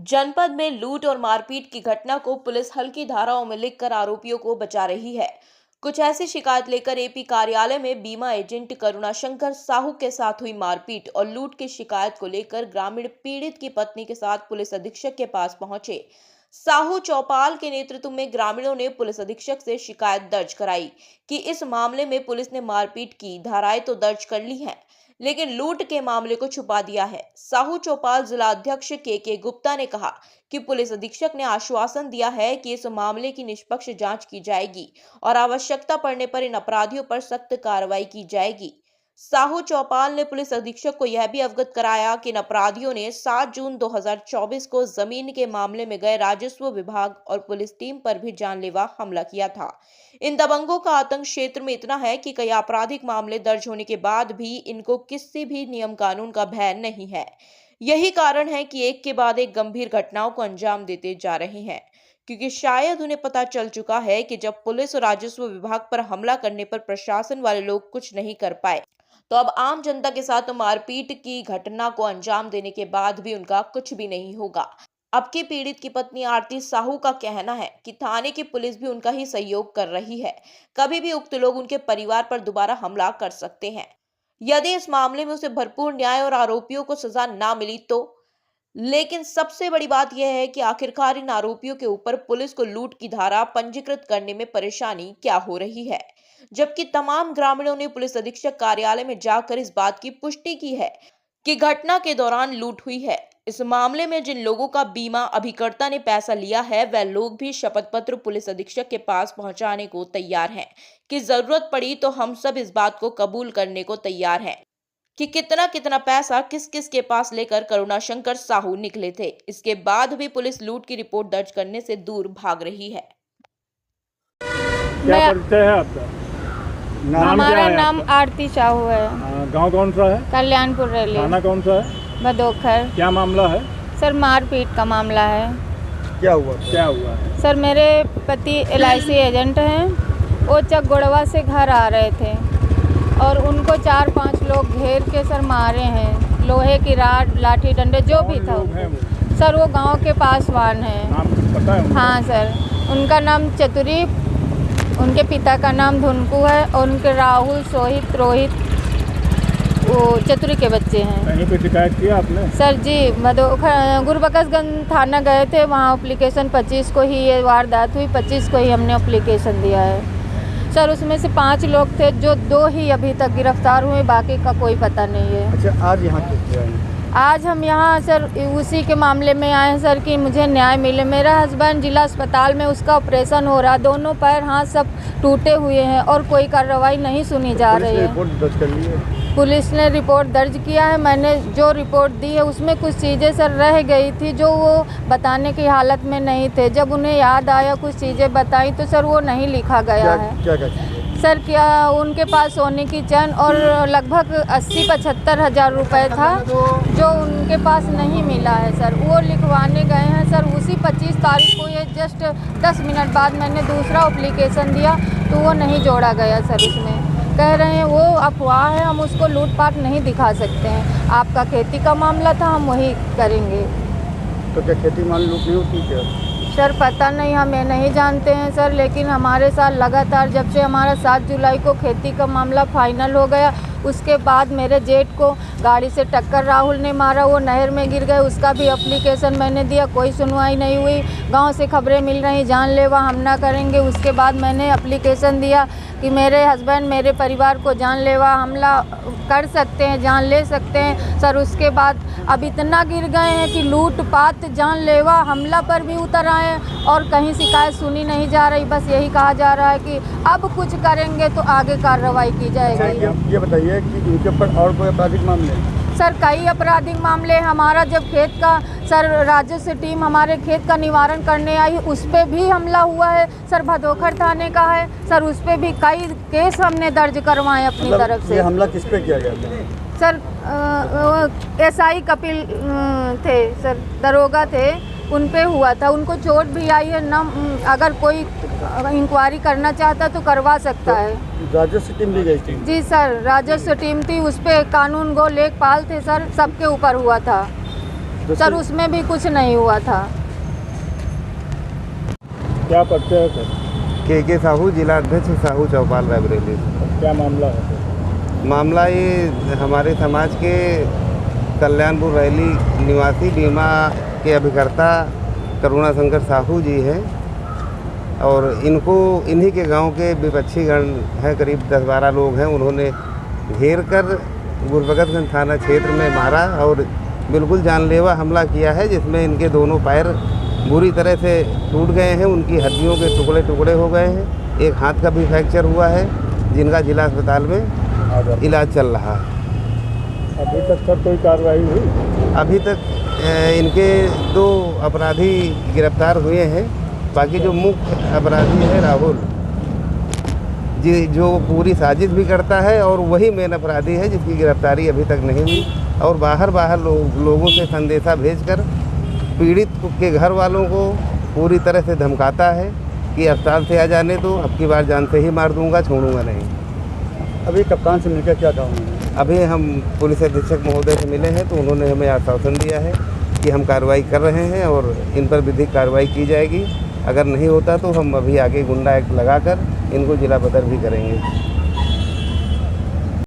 जनपद में लूट और मारपीट की घटना को पुलिस हल्की धाराओं में लिखकर आरोपियों को बचा रही है। कुछ ऐसी शिकायत लेकर एपी कार्यालय में बीमा एजेंट करुणाशंकर साहू के साथ हुई मारपीट और लूट की शिकायत को लेकर ग्रामीण पीड़ित की पत्नी के साथ पुलिस अधीक्षक के पास पहुंचे। साहू चौपाल के नेतृत्व में ग्रामीणों ने पुलिस अधीक्षक से शिकायत दर्ज कराई कि इस मामले में पुलिस ने मारपीट की धाराएं तो दर्ज कर ली हैं, लेकिन लूट के मामले को छुपा दिया है। साहू चौपाल जिला अध्यक्ष के गुप्ता ने कहा कि पुलिस अधीक्षक ने आश्वासन दिया है कि इस मामले की निष्पक्ष जांच की जाएगी और आवश्यकता पड़ने पर इन अपराधियों पर सख्त कार्रवाई की जाएगी। साहू चौपाल ने पुलिस अधीक्षक को यह भी अवगत कराया कि इन अपराधियों ने 7 जून 2024 को जमीन के मामले में गए राजस्व विभाग और पुलिस टीम पर भी जानलेवा हमला किया था। इन दबंगों का आतंक क्षेत्र में इतना है कि कई आपराधिक मामले दर्ज होने के बाद भी इनको किसी भी नियम कानून का भय नहीं है। यही कारण है कि एक के बाद एक गंभीर घटनाओं को अंजाम देते जा रहे हैं, क्योंकि शायद उन्हें पता चल चुका है कि जब पुलिस और राजस्व विभाग पर हमला करने पर प्रशासन वाले लोग कुछ नहीं कर पाए, तो अब आम जनता के साथ मारपीट की घटना को अंजाम देने के बाद भी उनका कुछ भी नहीं होगा। अब की पीड़ित की पत्नी आरती साहू का कहना है कि थाने की पुलिस भी उनका ही सहयोग कर रही है। कभी भी उक्त लोग उनके परिवार पर दोबारा हमला कर सकते हैं। यदि इस मामले में उसे भरपूर न्याय और आरोपियों को सजा ना मिली तो। लेकिन सबसे बड़ी बात यह है कि आखिरकार इन आरोपियों के ऊपर पुलिस को लूट की धारा पंजीकृत करने में परेशानी क्या हो रही है, जबकि तमाम ग्रामीणों ने पुलिस अधीक्षक कार्यालय में जाकर इस बात की पुष्टि की है कि घटना के दौरान लूट हुई है। इस मामले में जिन लोगों का बीमा अभिकर्ता ने पैसा लिया है, वह लोग भी शपथ पत्र पुलिस अधीक्षक के पास पहुंचाने को तैयार हैं कि जरूरत पड़ी तो हम सब इस बात को कबूल करने को तैयार हैं कि कितना कितना पैसा किस किस के पास लेकर करुणाशंकर साहू निकले थे। इसके बाद भी पुलिस लूट की रिपोर्ट दर्ज करने से दूर भाग रही है। क्या परिचय है आपका? हमारा नाम आरती साहू है। गांव कौन सा है? कल्याणपुर रैली। थाना कौन सा है? भदोखर। क्या मामला है? सर मारपीट का मामला है। क्या हुआ है? सर मेरे पति LIC एजेंट हैं। वो चकगोड़वा से घर आ रहे थे और उनको 4-5 लोग घेर के सर मारे हैं। लोहे की राड, लाठी, डंडे जो भी था। सर वो गांव के पासवान हैं। नाम पता है उनका? हाँ सर, उनका नाम चतुरी, उनके पिता का नाम धुनकू है और उनके राहुल, सोहित, रोहित, वो चतुरी के बच्चे हैं। कहीं पे शिकायत किया आपने? सर जी गुरबकसगंज थाना गए थे, वहाँ एप्लीकेशन 25 को ही ये वारदात हुई। 25 को ही हमने एप्लीकेशन दिया है। सर उसमें से 5 लोग थे, जो 2 ही अभी तक गिरफ्तार हुए, बाकी का कोई पता नहीं है। अच्छा, आज यहाँ किस लिए? आज हम यहाँ सर उसी के मामले में आए हैं सर कि मुझे न्याय मिले। मेरा हस्बैंड जिला अस्पताल में उसका ऑपरेशन हो रहा, दोनों पैर हाथ सब टूटे हुए हैं और कोई कार्रवाई नहीं सुनी जा रही है। रिपोर्ट दर्ज कर ली है? पुलिस ने रिपोर्ट दर्ज किया है। मैंने जो रिपोर्ट दी है उसमें कुछ चीज़ें सर रह गई थी जो वो बताने की हालत में नहीं थे। जब उन्हें याद आया कुछ चीज़ें बताई तो सर वो नहीं लिखा गया है। क्या सर क्या उनके पास सोने की चैन और लगभग 80-75 हज़ार रुपये था जो उनके पास नहीं मिला है सर। वो लिखवाने गए हैं सर। उसी 25 तारीख को, ये जस्ट 10 मिनट बाद मैंने दूसरा एप्लीकेशन दिया तो वो नहीं जोड़ा गया सर। उसमें कह रहे हैं वो अफवाह है, हम उसको लूटपाट नहीं दिखा सकते हैं। आपका खेती का मामला था, हम वही करेंगे। तो क्या खेती माल लूट नहीं होती क्या? सर पता नहीं, हमें नहीं जानते हैं सर, लेकिन हमारे साथ लगातार जब से हमारा 7 जुलाई को खेती का मामला फाइनल हो गया, उसके बाद मेरे जेठ को गाड़ी से टक्कर राहुल ने मारा, वो नहर में गिर गए। उसका भी एप्लीकेशन मैंने दिया, कोई सुनवाई नहीं हुई। गांव से खबरें मिल रही जानलेवा हमला करेंगे। उसके बाद मैंने एप्लीकेशन दिया कि मेरे हस्बैंड मेरे परिवार को जानलेवा हमला कर सकते हैं, जान ले सकते हैं सर। उसके बाद अब इतना गिर गए हैं कि लूटपाट, जानलेवा हमला पर भी उतर आए और कहीं शिकायत सुनी नहीं जा रही। बस यही कहा जा रहा है कि अब कुछ करेंगे तो आगे कार्रवाई की जाएगी। ये बताइए कि इनके ऊपर और कोई आपराधिक मामले? सर कई आपराधिक मामले। हमारा जब खेत का सर राजस्व टीम हमारे खेत का निवारण करने आई, उस पर भी हमला हुआ है सर। भदोखर थाने का है सर, उस पर भी कई केस हमने दर्ज करवाए अपनी तरफ से। ये हमला किस पे किया गया था? सर SI कपिल थे सर, दरोगा थे, उन पे हुआ था। उनको चोट भी आई है ना। अगर कोई इंक्वायरी करना चाहता तो करवा सकता है। राजस्व टीम भी गई थी? जी सर, राजस्व टीम थी, उस पे कानून गो लेखपाल थे सर, सबके ऊपर हुआ था। सर उसमें भी कुछ नहीं हुआ था। क्या परिचय है सर? के साहू, जिला अध्यक्ष साहू चौपाल रायबरेली। क्या मामला है? मामला ये हमारे समाज के कल्याणपुर रैली निवासी बीमा के अभिकर्ता करुणा शंकर साहू जी हैं और इनको इन्हीं के गांव के विपक्षी गण हैं, करीब 10-12 लोग हैं। उन्होंने घेर कर गुरबगतगंज थाना क्षेत्र में मारा और बिल्कुल जानलेवा हमला किया है, जिसमें इनके दोनों पैर बुरी तरह से टूट गए हैं, उनकी हड्डियों के टुकड़े टुकड़े हो गए हैं। एक हाथ का भी फ्रैक्चर हुआ है, जिनका जिला अस्पताल में इलाज चल रहा है। अभी तक सर कोई कार्रवाई हुई? अभी तक इनके 2 अपराधी गिरफ्तार हुए हैं। बाकी जो मुख्य अपराधी है राहुल जी, जो पूरी साजिश भी करता है और वही मेन अपराधी है, जिसकी गिरफ्तारी अभी तक नहीं हुई और बाहर लोगों से संदेशा भेजकर पीड़ित के घर वालों को पूरी तरह से धमकाता है कि अस्पताल से आ जाने दो, अब की बार जान से ही मार दूंगा, छोड़ूंगा नहीं। अभी कप्तान से मिलकर क्या कहा उन्होंने? अभी हम पुलिस अधीक्षक महोदय से मिले हैं तो उन्होंने हमें आश्वासन दिया है कि हम कार्रवाई कर रहे हैं और इन पर विधिक कार्रवाई की जाएगी। अगर नहीं होता तो हम अभी आगे गुंडा एक्ट लगाकर इनको जिला बदर भी करेंगे।